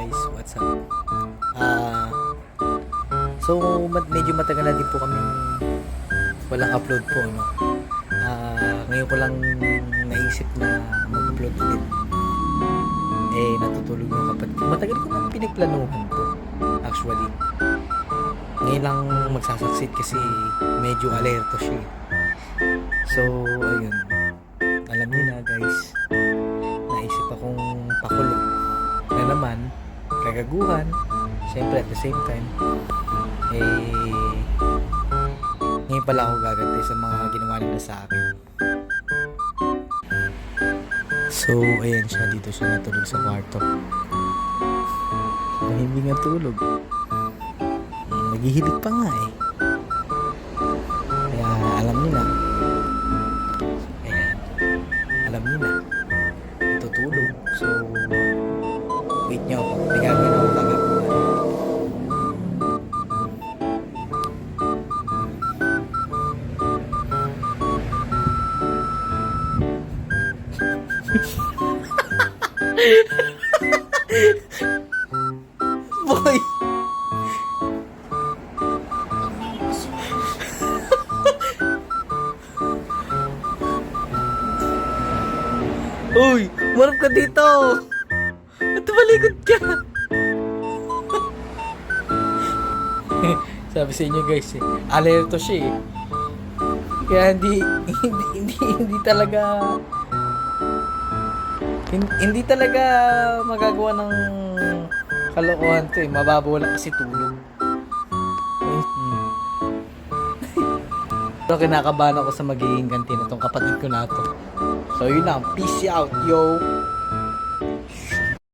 guys, what's up? So medyo matagal na din po kami walang upload po, no? Ngayon ko lang naisip na mag-upload ulit. Natutulog yung kapatid. Matagal ko nang pinagplanuhan po, actually. Ngayon lang magsasucceed kasi medyo alerto siya. So, ayun. Alam niyo na guys, naisip akong pakulong na naman, kagaguhan, syempre at the same time, ngayon pala ako gaganti sa mga ginawa nila sa akin. So, ayan siya, dito siya natulog sa kwarto. Hindi nga tulog. Naghihilig pa nga eh. Kaya alam niyo na. Ayan. Alam niyo na. Tutulog. So, wait niyo ako. May gagawin ako kagaguhan. Boy! Uy! Marap ka dito! At tumalikod ka! Sabi sa inyo guys alerto siya eh. Kaya hindi talaga magagawa ng kalokohan to eh. Mababaw lang kasi tulog. Pero kinakabahan ako sa magiging ganti na tong kapatid ko na to. So yun lang. Peace out, yo!